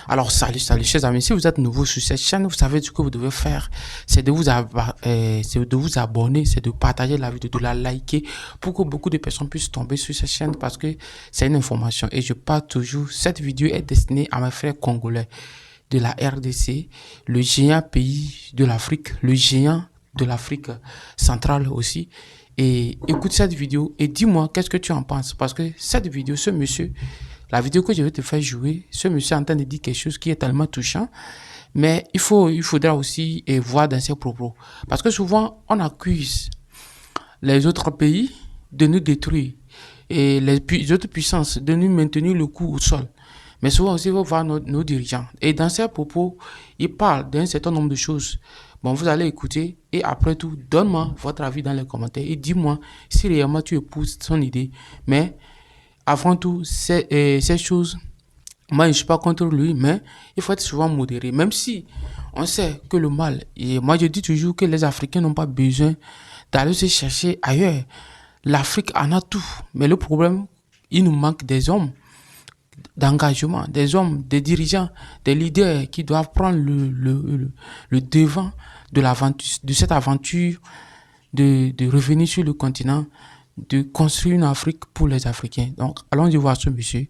Alors, salut, chers amis. Si vous êtes nouveau sur cette chaîne, vous savez ce que vous devez faire. C'est de vous abonner, c'est de partager la vidéo, de la liker pour que beaucoup de personnes puissent tomber sur cette chaîne parce que c'est une information. Et je parle toujours, cette vidéo est destinée à mes frères congolais de la RDC, le géant pays de l'Afrique, le géant de l'Afrique centrale aussi. Et écoute cette vidéo et dis-moi qu'est-ce que tu en penses. Parce que cette vidéo, ce monsieur, la vidéo que je vais te faire jouer, ce monsieur est en train de dire quelque chose qui est tellement touchant. Mais il faudra aussi voir dans ses propos. Parce que souvent, on accuse les autres pays de nous détruire et les autres puissances de nous maintenir le coup au sol. Mais souvent aussi, il faut voir nos dirigeants. Et dans ses propos, il parle d'un certain nombre de choses. Bon, vous allez écouter et après tout, donne-moi votre avis dans les commentaires et dis-moi si réellement tu épouses son idée. Mais avant tout, ces choses, moi je ne suis pas contre lui, mais il faut être souvent modéré. Même si on sait que le mal, et moi je dis toujours que les Africains n'ont pas besoin d'aller se chercher ailleurs. L'Afrique en a tout, mais le problème, il nous manque des hommes d'engagement, des hommes, des dirigeants, des leaders qui doivent prendre le devant de l'aventure, de cette aventure de revenir sur le continent, de construire une Afrique pour les Africains. Donc, allons-y voir ce monsieur.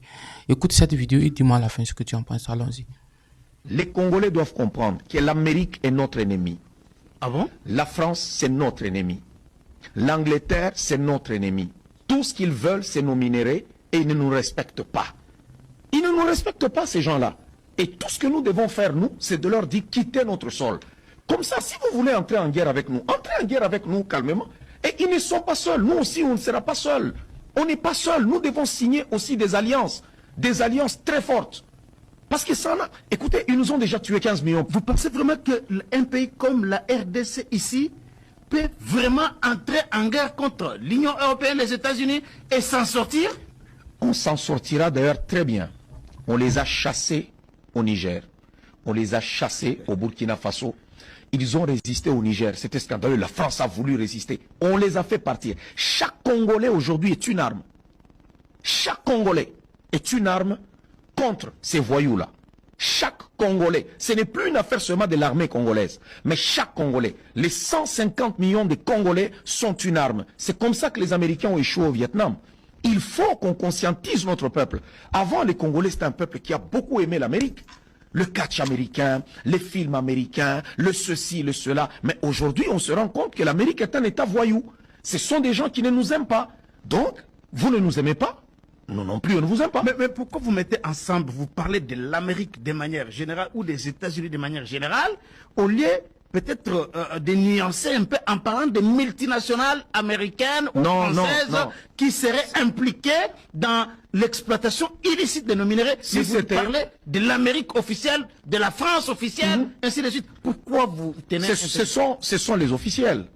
Écoute cette vidéo et dis-moi à la fin ce que tu en penses. Allons-y. Les Congolais doivent comprendre que l'Amérique est notre ennemi. Ah bon? La France, c'est notre ennemi. L'Angleterre, c'est notre ennemi. Tout ce qu'ils veulent, c'est nos minéraux et ils ne nous respectent pas. Ils ne nous respectent pas, ces gens-là. Et tout ce que nous devons faire, nous, c'est de leur dire quittez notre sol. Comme ça, si vous voulez entrer en guerre avec nous, entrez en guerre avec nous calmement. Et ils ne sont pas seuls. Nous aussi, on ne sera pas seuls. On n'est pas seuls. Nous devons signer aussi des alliances très fortes. Parce que ça, écoutez, ils nous ont déjà tué 15 millions. Vous pensez vraiment qu'un pays comme la RDC ici peut vraiment entrer en guerre contre l'Union européenne, les États-Unis et s'en sortir? On s'en sortira d'ailleurs très bien. On les a chassés au Niger. On les a chassés au Burkina Faso. Ils ont résisté au Niger. C'était scandaleux. La France a voulu résister. On les a fait partir. Chaque Congolais aujourd'hui est une arme. Chaque Congolais est une arme contre ces voyous-là. Chaque Congolais. Ce n'est plus une affaire seulement de l'armée congolaise. Mais chaque Congolais. Les 150 millions de Congolais sont une arme. C'est comme ça que les Américains ont échoué au Vietnam. Il faut qu'on conscientise notre peuple. Avant, les Congolais, c'était un peuple qui a beaucoup aimé l'Amérique. Le catch américain, les films américains, le ceci, le cela. Mais aujourd'hui, on se rend compte que l'Amérique est un État voyou. Ce sont des gens qui ne nous aiment pas. Donc, vous ne nous aimez pas, nous non plus, on ne vous aime pas. Mais pourquoi vous mettez ensemble, vous parlez de l'Amérique de manière générale ou des États-Unis de manière générale, au lieu peut-être de nuancer un peu en parlant des multinationales américaines ou françaises qui seraient impliquées dans l'exploitation illicite de nos minéraux. Si vous parlez de l'Amérique officielle, de la France officielle, ainsi de suite. Pourquoi vous tenez... Ce sont les officiels.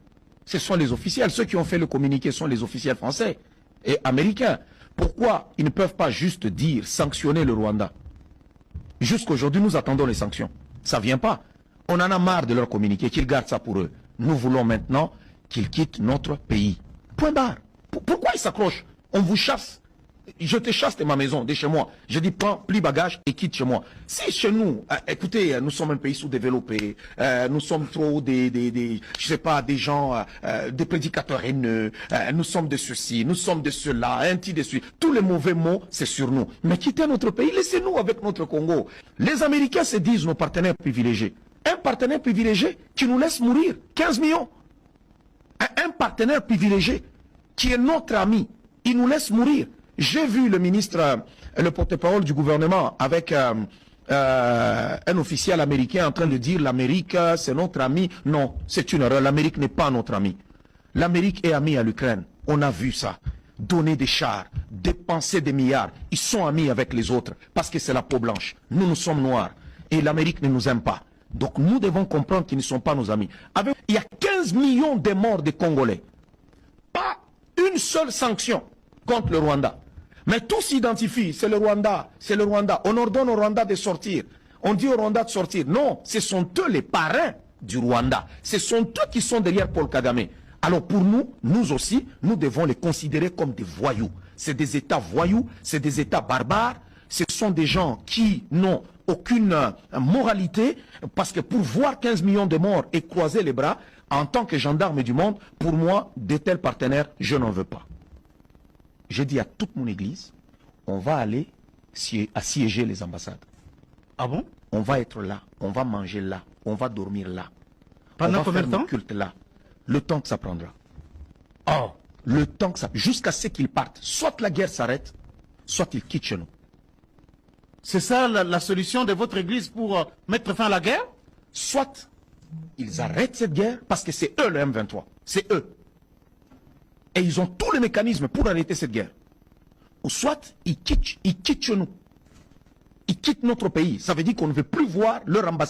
Ce sont les officiels. Ceux qui ont fait le communiqué sont les officiels français et américains. Pourquoi ils ne peuvent pas juste dire sanctionner le Rwanda? Jusqu'aujourd'hui, nous attendons les sanctions. Ça ne vient pas. On en a marre de leur communiquer, qu'ils gardent ça pour eux. Nous voulons maintenant qu'ils quittent notre pays. Point barre. Pourquoi ils s'accrochent? On vous chasse. Je te chasse de ma maison, de chez moi. Je dis prends, plie bagage et quitte chez moi. Si chez nous, écoutez, nous sommes un pays sous-développé, nous sommes trop je sais pas, des gens, des prédicateurs haineux, nous sommes de ceci, nous sommes de cela, ainsi de suite. Tous les mauvais mots, c'est sur nous. Mais quittez notre pays, laissez-nous avec notre Congo. Les Américains se disent nos partenaires privilégiés. Un partenaire privilégié qui nous laisse mourir 15 millions. Un partenaire privilégié qui est notre ami, il nous laisse mourir. J'ai vu le ministre, le porte-parole du gouvernement avec un officiel américain en train de dire l'Amérique c'est notre ami. Non, c'est une erreur. L'Amérique n'est pas notre ami. L'Amérique est amie à l'Ukraine. On a vu ça. Donner des chars, dépenser des milliards. Ils sont amis avec les autres parce que c'est la peau blanche. Nous, nous sommes noirs. Et l'Amérique ne nous aime pas. Donc nous devons comprendre qu'ils ne sont pas nos amis. Il y a 15 millions de morts de Congolais. Pas une seule sanction contre le Rwanda. Mais tout s'identifie, c'est le Rwanda, c'est le Rwanda. On ordonne au Rwanda de sortir. On dit au Rwanda de sortir. Non, ce sont eux les parrains du Rwanda. Ce sont eux qui sont derrière Paul Kagame. Alors pour nous, nous aussi, nous devons les considérer comme des voyous. C'est des États voyous, c'est des États barbares. Ce sont des gens qui n'ont aucune moralité, parce que pour voir 15 millions de morts et croiser les bras, en tant que gendarme du monde, pour moi, de tels partenaires, je n'en veux pas. Je dis à toute mon église, on va aller assiéger les ambassades. Ah bon? On va être là, on va manger là, on va dormir là. Pendant on va combien de faire temps? nos cultes là. Le temps que ça prendra. Oh. Le temps que ça... Jusqu'à ce qu'ils partent. Soit la guerre s'arrête, soit ils quittent chez nous. C'est ça la solution de votre église pour mettre fin à la guerre? Soit ils arrêtent cette guerre, parce que c'est eux le M23. C'est eux. Et ils ont tous les mécanismes pour arrêter cette guerre. Ou soit ils quittent chez nous. Ils quittent notre pays. Ça veut dire qu'on ne veut plus voir leur ambassade.